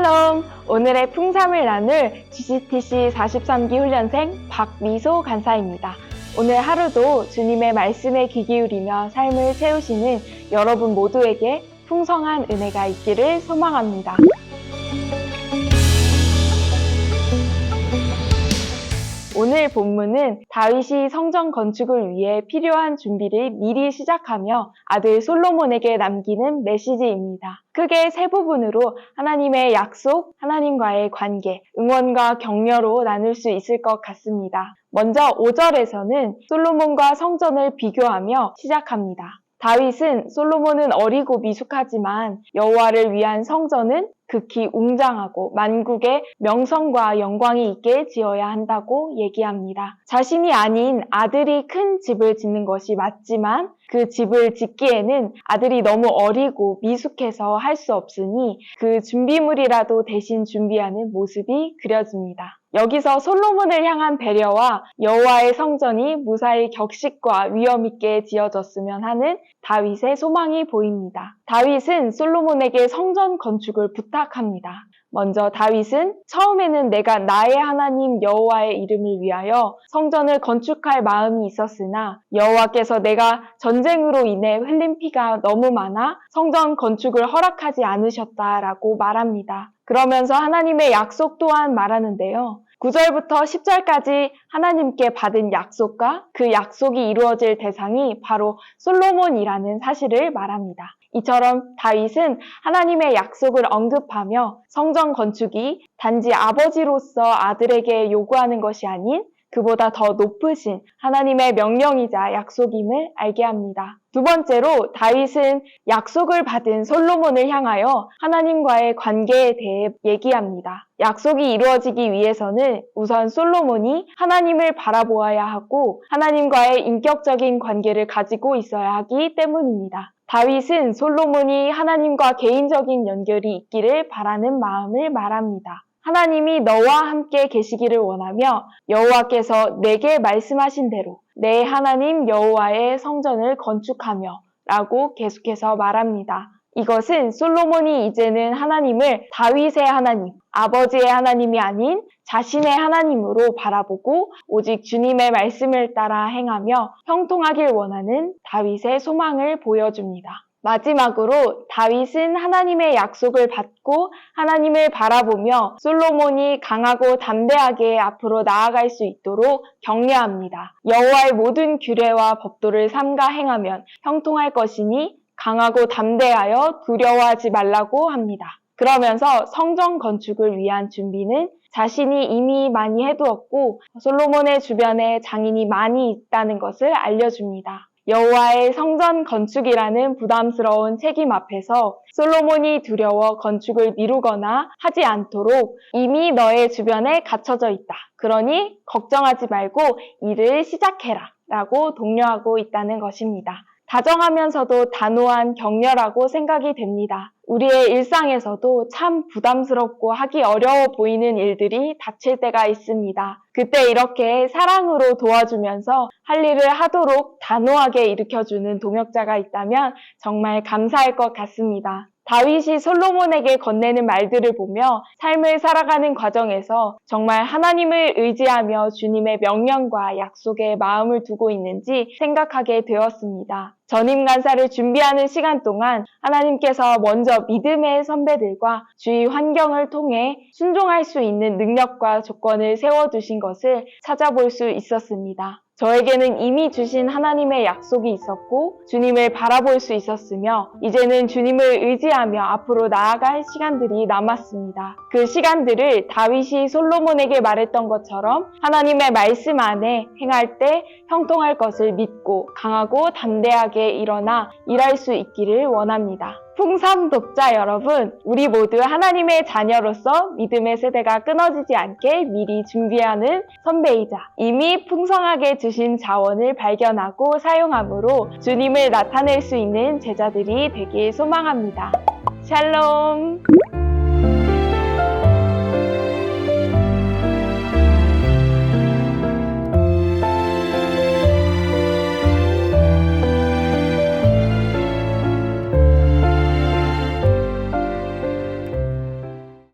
샬롬! 오늘의 풍삼을 나눌 GCTC 43기 훈련생 박미소 간사입니다. 오늘 하루도 주님의 말씀에 귀 기울이며 삶을 채우시는 여러분 모두에게 풍성한 은혜가 있기를 소망합니다. 오늘 본문은 다윗이 성전 건축을 위해 필요한 준비를 미리 시작하며 아들 솔로몬에게 남기는 메시지입니다. 크게 세 부분으로 하나님의 약속, 하나님과의 관계, 응원과 격려로 나눌 수 있을 것 같습니다. 먼저 5절에서는 솔로몬과 성전을 비교하며 시작합니다. 다윗은 솔로몬은 어리고 미숙하지만 여호와를 위한 성전은 극히 웅장하고 만국의 명성과 영광이 있게 지어야 한다고 얘기합니다. 자신이 아닌 아들이 큰 집을 짓는 것이 맞지만 그 집을 짓기에는 아들이 너무 어리고 미숙해서 할 수 없으니 그 준비물이라도 대신 준비하는 모습이 그려집니다. 여기서 솔로몬을 향한 배려와 여호와의 성전이 무사히 격식과 위엄 있게 지어졌으면 하는 다윗의 소망이 보입니다. 다윗은 솔로몬에게 성전 건축을 부탁합니다. 먼저 다윗은 처음에는 내가 나의 하나님 여호와의 이름을 위하여 성전을 건축할 마음이 있었으나 여호와께서 내가 전쟁으로 인해 흘린 피가 너무 많아 성전 건축을 허락하지 않으셨다라고 말합니다. 그러면서 하나님의 약속 또한 말하는데요. 9절부터 10절까지 하나님께 받은 약속과 그 약속이 이루어질 대상이 바로 솔로몬이라는 사실을 말합니다. 이처럼 다윗은 하나님의 약속을 언급하며 성전 건축이 단지 아버지로서 아들에게 요구하는 것이 아닌 그보다 더 높으신 하나님의 명령이자 약속임을 알게 합니다. 두 번째로 다윗은 약속을 받은 솔로몬을 향하여 하나님과의 관계에 대해 얘기합니다. 약속이 이루어지기 위해서는 우선 솔로몬이 하나님을 바라보아야 하고 하나님과의 인격적인 관계를 가지고 있어야 하기 때문입니다. 다윗은 솔로몬이 하나님과 개인적인 연결이 있기를 바라는 마음을 말합니다. 하나님이 너와 함께 계시기를 원하며 여호와께서 내게 말씀하신 대로 내 하나님 여호와의 성전을 건축하며 라고 계속해서 말합니다. 이것은 솔로몬이 이제는 하나님을 다윗의 하나님, 아버지의 하나님이 아닌 자신의 하나님으로 바라보고 오직 주님의 말씀을 따라 행하며 형통하길 원하는 다윗의 소망을 보여줍니다. 마지막으로 다윗은 하나님의 약속을 받고 하나님을 바라보며 솔로몬이 강하고 담대하게 앞으로 나아갈 수 있도록 격려합니다. 여호와의 모든 규례와 법도를 삼가 행하면 형통할 것이니 강하고 담대하여 두려워하지 말라고 합니다. 그러면서 성전 건축을 위한 준비는 자신이 이미 많이 해두었고 솔로몬의 주변에 장인이 많이 있다는 것을 알려줍니다. 여호와의 성전 건축이라는 부담스러운 책임 앞에서 솔로몬이 두려워 건축을 미루거나 하지 않도록 이미 너의 주변에 갖춰져 있다. 그러니 걱정하지 말고 일을 시작해라 라고 독려하고 있다는 것입니다. 다정하면서도 단호한 격려라고 생각이 됩니다. 우리의 일상에서도 참 부담스럽고 하기 어려워 보이는 일들이 닥칠 때가 있습니다. 그때 이렇게 사랑으로 도와주면서 할 일을 하도록 단호하게 일으켜주는 동역자가 있다면 정말 감사할 것 같습니다. 다윗이 솔로몬에게 건네는 말들을 보며 삶을 살아가는 과정에서 정말 하나님을 의지하며 주님의 명령과 약속에 마음을 두고 있는지 생각하게 되었습니다. 전임 간사를 준비하는 시간 동안 하나님께서 먼저 믿음의 선배들과 주위 환경을 통해 순종할 수 있는 능력과 조건을 세워두신 것을 찾아볼 수 있었습니다. 저에게는 이미 주신 하나님의 약속이 있었고 주님을 바라볼 수 있었으며 이제는 주님을 의지하며 앞으로 나아갈 시간들이 남았습니다. 그 시간들을 다윗이 솔로몬에게 말했던 것처럼 하나님의 말씀 안에 행할 때 형통할 것을 믿고 강하고 담대하게 일어나 일할 수 있기를 원합니다. 풍삼 독자 여러분, 우리 모두 하나님의 자녀로서 믿음의 세대가 끊어지지 않게 미리 준비하는 선배이자 이미 풍성하게 주신 자원을 발견하고 사용함으로 주님을 나타낼 수 있는 제자들이 되길 소망합니다. 샬롬!